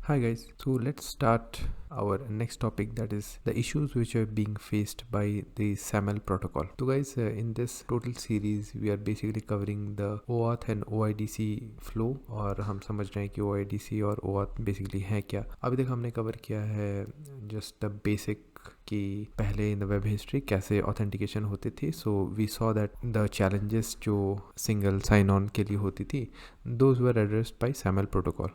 Hi guys, so let's start our next topic, that is the issues which are being faced by the SAML protocol. So guys, in this total series we are basically covering the OAuth and OIDC flow, और हम समझ रहे हैं कि OIDC और OAuth basically है क्या. अभी तक हमने कवर किया है just the basic कि पहले इन द वेब हिस्ट्री कैसे ऑथेंटिकेशन होती थी. So we saw that the challenges जो सिंगल साइन ऑन के लिए होती थी, those were addressed by SAML protocol,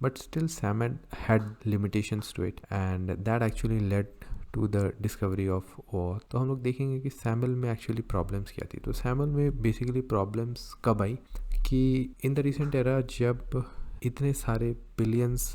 but still SAML had limitations to it and that actually led to the discovery of OAuth. तो हम लोग देखेंगे कि SAML में एक्चुअली प्रॉब्लम्स क्या थी. तो SAML में बेसिकली प्रॉब्लम्स कब आई कि इन द रिसेंट एरा जब इतने सारे billions,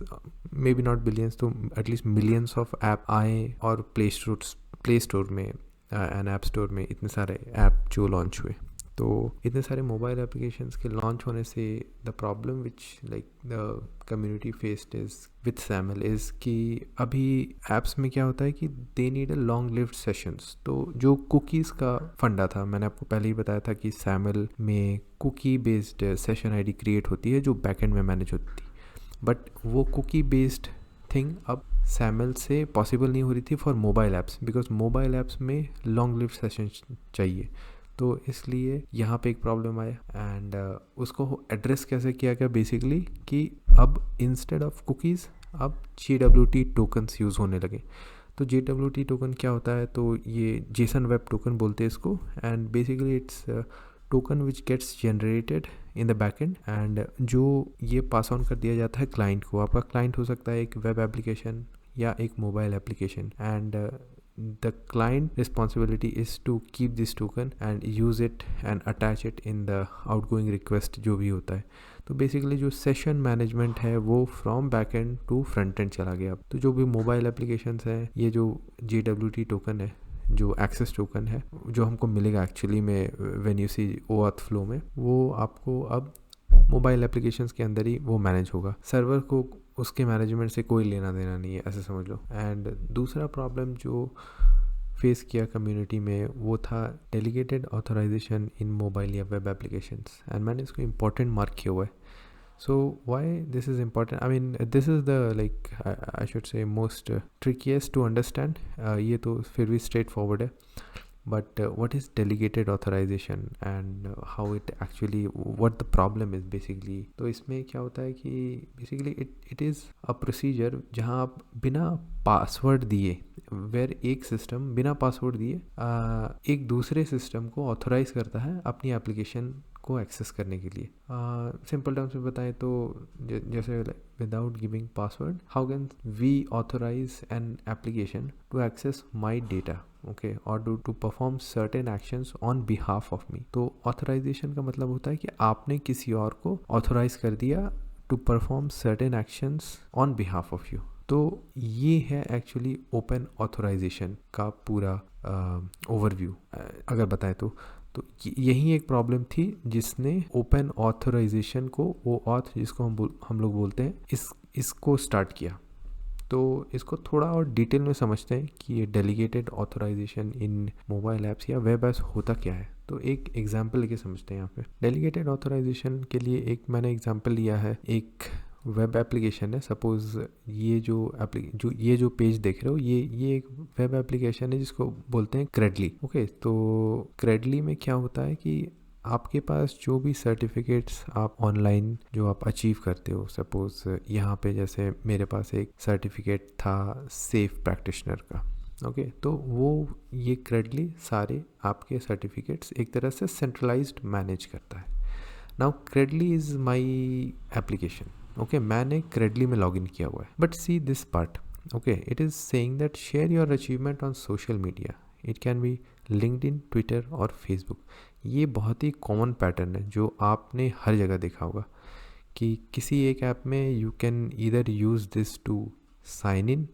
may be not billions तो एटलीस्ट मिलियंस ऑफ ऐप आए और प्ले स्टोर में एंड ऐप स्टोर में इतने सारे ऐप जो लॉन्च हुए, तो इतने सारे मोबाइल एप्लीकेशंस के लॉन्च होने से the problem which like the community faced is with SAML is कि अभी ऐप्स में क्या होता है कि they need a long lived sessions. तो जो कुकीज़ का फंडा था, मैंने आपको पहले ही बताया था कि SAML में cookie based session ID create होती है जो बैकएंड में मैनेज होती थी, बट वो कुकी बेस्ड थिंग अब SAML से पॉसिबल नहीं हो रही थी for mobile apps, because mobile apps में लॉन्ग लिव्ड सेशन चाहिए. तो इसलिए यहाँ पे एक प्रॉब्लम आया एंड उसको एड्रेस कैसे किया गया बेसिकली कि अब इंस्टेड ऑफ कुकीज़ अब JWT टोकन्स यूज़ होने लगे. तो JWT टोकन क्या होता है, तो ये जेसन वेब टोकन बोलते हैं इसको, and basically it's token which gets generated in the backend and जो ये पास ऑन कर दिया जाता है क्लाइंट को. आपका क्लाइंट हो सकता है एक वेब एप्लीकेशन या एक mobile application, and the client responsibility is to keep this token and use it and attach it in the outgoing request जो भी होता है. तो बेसिकली जो सेशन मैनेजमेंट है वो from backend to front end चला गया. तो जो भी मोबाइल एप्लीकेशंस हैं, ये जो JWT टोकन है, जो एक्सेस टोकन है, जो हमको मिलेगा एक्चुअली में when you see OAuth flow में, वो आपको अब मोबाइल एप्लीकेशंस के अंदर ही वो मैनेज होगा. सर्वर को उसके मैनेजमेंट से कोई लेना देना नहीं है, ऐसे समझ लो. एंड दूसरा प्रॉब्लम जो फेस किया कम्युनिटी में वो था डेलीगेटेड ऑथराइजेशन इन मोबाइल या वेब एप्लीकेशंस, एंड मैंने इसको इम्पोर्टेंट मार्क किया हुआ है. So why this is important, I mean this is the like I should say most trickiest to understand. ये तो फिर भी स्ट्रेट फॉरवर्ड है, but what is delegated authorization and how it actually, what the problem is basically. तो इसमें क्या होता है कि basically it is a procedure जहाँ आप बिना पासवर्ड दिए, वेर एक सिस्टम बिना पासवर्ड दिए एक दूसरे सिस्टम को ऑथोराइज करता है अपनी एप्लीकेशन को एक्सेस करने के लिए. सिंपल टर्म्स में बताएं तो जैसे without giving password, how can we authorize an application to access my data, okay, और to perform certain actions on behalf of me. तो ऑथराइजेशन का मतलब होता है कि आपने किसी और को ऑथोराइज कर दिया to perform certain actions on behalf of you. तो ये है एक्चुअली ओपन ऑथोराइजेशन का पूरा ओवरव्यू अगर बताएं तो यही एक प्रॉब्लम थी जिसने ओपन ऑथराइजेशन को, OAuth जिसको हम लोग बोलते हैं, इसको स्टार्ट किया. तो इसको थोड़ा और डिटेल में समझते हैं कि ये delegated authorization in mobile apps या वेब ऐप्स होता क्या है. तो एक एग्जांपल लेके समझते हैं. यहाँ पे डेलीगेटेड ऑथराइजेशन के लिए एक मैंने एग्जांपल लिया है. एक वेब एप्लीकेशन है, सपोज ये जो पेज देख रहे हो, ये एक वेब एप्लीकेशन है जिसको बोलते हैं क्रेडली. ओके, तो क्रेडली में क्या होता है कि आपके पास जो भी सर्टिफिकेट्स आप ऑनलाइन जो आप अचीव करते हो, सपोज यहाँ पे जैसे मेरे पास एक सर्टिफिकेट था सेफ प्रैक्टिशनर का, ओके, तो वो ये क्रेडली सारे आपके सर्टिफिकेट्स एक तरह से सेंट्रलाइज्ड मैनेज करता है. Now Credly is my application, okay, मैंने क्रेडली में लॉगिन किया हुआ है. But see this part, okay, it is saying that share your achievement on social media. It can be LinkedIn, Twitter और फेसबुक. ये बहुत ही कॉमन पैटर्न है जो आपने हर जगह देखा होगा कि किसी एक ऐप में you can either use this to sign in,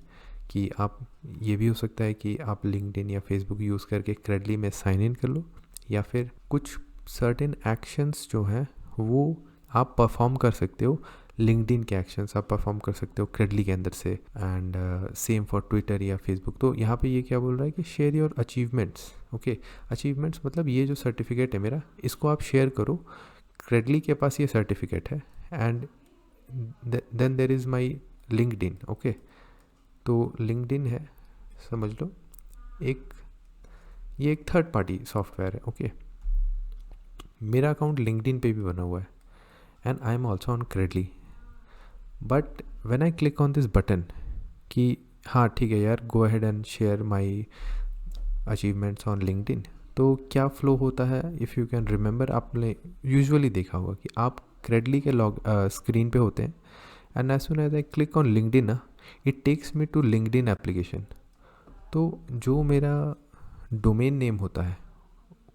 कि आप, ये भी हो सकता है कि आप लिंक्डइन या फेसबुक यूज़ करके क्रेडली में साइन इन कर लो, या फिर कुछ सर्टेन एक्शंस जो हैं वो आप परफॉर्म कर सकते हो, लिंक्डइन के एक्शंस आप परफॉर्म कर सकते हो क्रेडली के अंदर से, एंड सेम फॉर ट्विटर या फेसबुक. तो यहाँ पे ये क्या बोल रहा है कि share your achievements. Okay, achievements मतलब ये जो सर्टिफिकेट है मेरा, इसको आप शेयर करो. क्रेडली के पास ये सर्टिफिकेट है, and then there is my LinkedIn. Okay, तो लिंक्डइन है, समझ लो ये एक थर्ड पार्टी सॉफ्टवेयर है। ओके, मेरा अकाउंट लिंक्डइन पे भी बना हुआ है and I am also on Credly, but when I click on this button कि हाँ ठीक है यार, go ahead and share my achievements on LinkedIn, तो क्या फ्लो होता है, इफ़ यू कैन रिमेंबर, आपने यूजुअली देखा होगा कि आप क्रेडली के स्क्रीन पे होते हैं and as soon as I click on LinkedIn ना, it takes me to LinkedIn application. तो जो मेरा डोमेन नेम होता है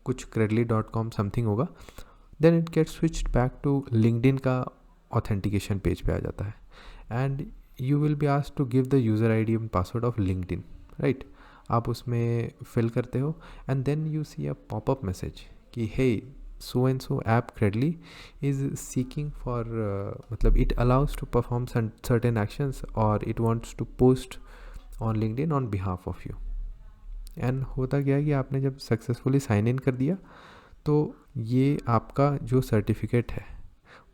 कुछ credly.com समथिंग होगा, then it get switched back to LinkedIn का ऑथेंटिकेशन पेज पे आ जाता है and you will be asked to give the user ID and password of LinkedIn, right. आप उसमें फिल करते हो and then you see a popup message कि hey so and so app Credly is seeking for, मतलब it allows to perform certain actions और it wants to post on LinkedIn on behalf of you. And होता क्या है कि आपने जब successfully sign in कर दिया तो ये आपका जो सर्टिफिकेट है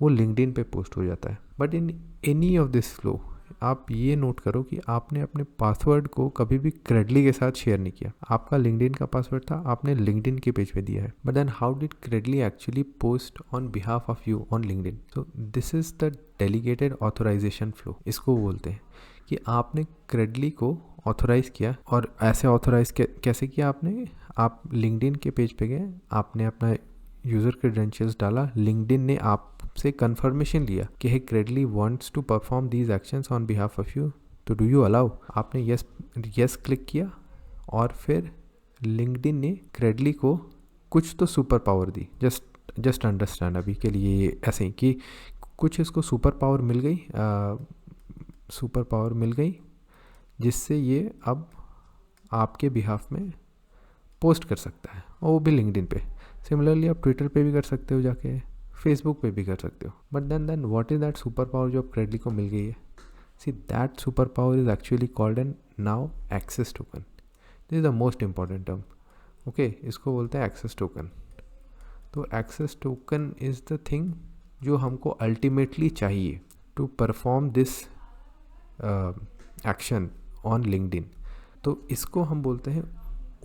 वो लिंक्डइन पे पोस्ट हो जाता है। But in any of this flow आप ये नोट करो कि आपने अपने पासवर्ड को कभी भी क्रेडली के साथ शेयर नहीं किया। आपका लिंक्डइन का पासवर्ड था, आपने लिंक्डइन के पेज पे दिया है, but then how did Credly actually post on behalf of you on LinkedIn? So this is the delegated authorization flow, इसको बोलते हैं कि आपने क्रेडली को ऑथोराइज़ किया। और ऐसे ऑथोराइज़ कैसे किया आपने? आप लिंक्डइन के पेज पे गए, आपने अपना यूज़र क्रेडेंशियल्स डाला, लिंक्डइन ने आपसे कंफर्मेशन लिया कि hey Credly wants to perform these actions on behalf of you, तो डू यू अलाउ? आपने यस क्लिक किया और फिर लिंक्डइन ने क्रेडली को कुछ तो सुपर पावर दी। जस्ट अंडरस्टैंड अभी के लिए ऐसे ही कि कुछ इसको सुपर पावर मिल गई जिससे ये अब आपके बिहाफ में पोस्ट कर सकता है, और वो भी लिंक्डइन पे। सिमिलरली आप ट्विटर पे भी कर सकते हो, जाके फेसबुक पे भी कर सकते हो। But then what is that super power जो अब क्रेडली को मिल गई है? See that super power is actually called an now access token. This is the most important term. Okay, इसको बोलते हैं एक्सेस टोकन। तो access token is the thing जो हमको अल्टीमेटली चाहिए to perform this action on LinkedIn. तो इसको हम बोलते हैं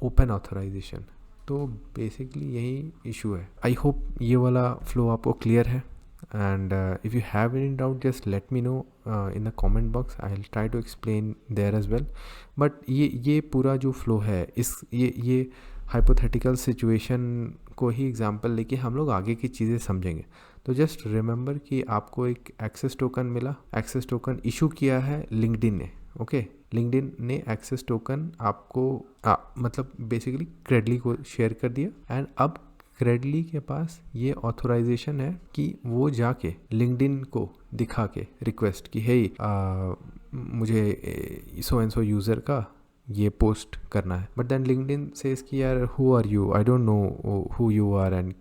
ओपन ऑथराइजेशन। तो बेसिकली यही इशू है। आई होप ये वाला फ्लो आपको क्लियर है and if you have any doubt just let me know in the comment box, I will try to explain there as well. But ये पूरा जो फ्लो है, ये हाइपोथेटिकल सिचुएशन को ही एग्जांपल लेके हम लोग आगे की चीज़ें समझेंगे। तो जस्ट रिमेंबर कि आपको एक एक्सेस टोकन मिला, एक्सेस टोकन इशू किया है लिंक्डइन ने। ओके, लिंक्डइन ने एक्सेस टोकन आपको मतलब बेसिकली क्रेडली को शेयर कर दिया एंड अब क्रेडली के पास ये ऑथराइजेशन है कि वो जाके लिंक्डइन को दिखा के रिक्वेस्ट कि हे मुझे सो एंड सो यूज़र का ये पोस्ट करना है। बट देन लिंक्डइन सेज कि यार who are you, I don't know who you are and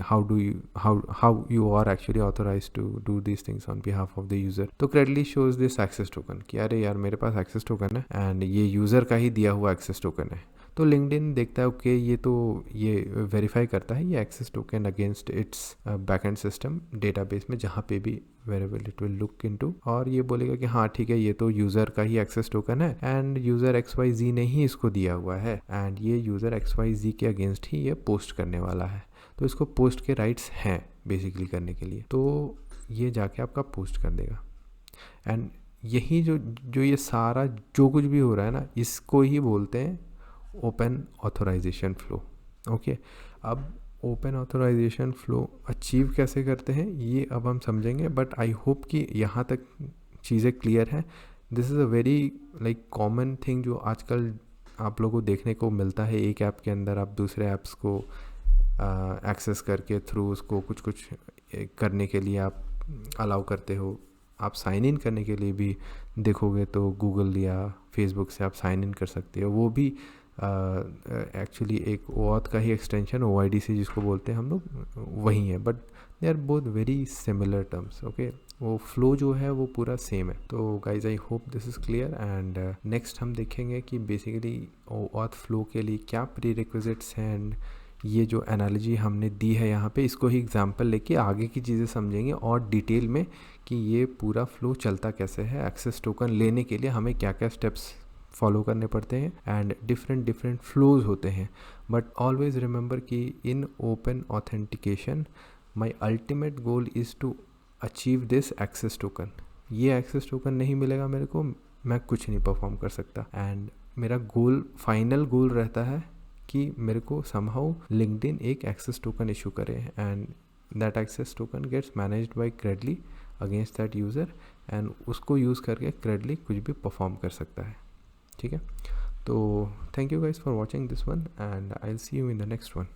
how you are actually authorized to do this things on behalf of the user. तो Credly shows this access token कि अरे यार मेरे पास access token है and ये user का ही दिया हुआ एक्सेस टोकन है। तो लिंक्डइन देखता है ओके ये वेरीफाई करता है ये access token against its backend system database में, जहाँ पे भी variable it will look into, और ये बोलेगा कि हाँ ठीक है ये तो यूज़र का ही एक्सेस टोकन है एंड यूज़र XYZ ने ही इसको दिया हुआ है एंड ये यूज़र XYZ के अगेंस्ट ही ये पोस्ट करने वाला है, तो इसको पोस्ट के राइट्स हैं बेसिकली करने के लिए। तो ये जाके आपका पोस्ट कर देगा एंड यही जो ये सारा जो कुछ भी हो रहा है ना, इसको ही बोलते हैं ओपन ऑथराइजेशन फ्लो। ओके, अब ओपन ऑथराइजेशन फ्लो अचीव कैसे करते हैं ये अब हम समझेंगे, बट आई होप कि यहाँ तक चीज़ें क्लियर हैं। This is a very like common thing जो आजकल आप लोगों को देखने को मिलता है। एक ऐप के अंदर आप दूसरे ऐप्स को एक्सेस करके थ्रू उसको कुछ करने के लिए आप अलाउ करते हो। आप साइन इन करने के लिए भी देखोगे तो गूगल या फेसबुक से आप साइन इन कर सकते हो, वो भी एक्चुअली एक OAuth का ही एक्सटेंशन OIDC जिसको बोलते हैं हम लोग, वही है, but they are both very similar terms. Okay, वो फ्लो जो है वो पूरा सेम है। तो guys I hope this is clear and next हम देखेंगे कि बेसिकली OAuth फ्लो के लिए क्या प्री रिक्विजिट्स हैं एंड ये जो एनालॉजी हमने दी है यहाँ पे, इसको ही एग्जांपल लेके आगे की चीज़ें समझेंगे और डिटेल में कि ये पूरा फ्लो चलता कैसे है। एक्सेस टोकन लेने के लिए हमें क्या क्या स्टेप्स फॉलो करने पड़ते हैं एंड डिफरेंट फ्लोज होते हैं। बट ऑलवेज रिमेंबर कि in open authentication my ultimate goal is to achieve this access token. ये एक्सेस टोकन नहीं मिलेगा मेरे को, मैं कुछ नहीं परफॉर्म कर सकता। एंड मेरा गोल, फाइनल गोल रहता है कि मेरे को समहाउ लिंक्डइन एक एक्सेस टोकन इशू करे and that access token gets managed by Credly against that user, and उसको यूज़ करके क्रेडली कुछ भी परफॉर्म कर सकता है। ठीक है, तो thank you guys for watching this one and I will see you in the next one.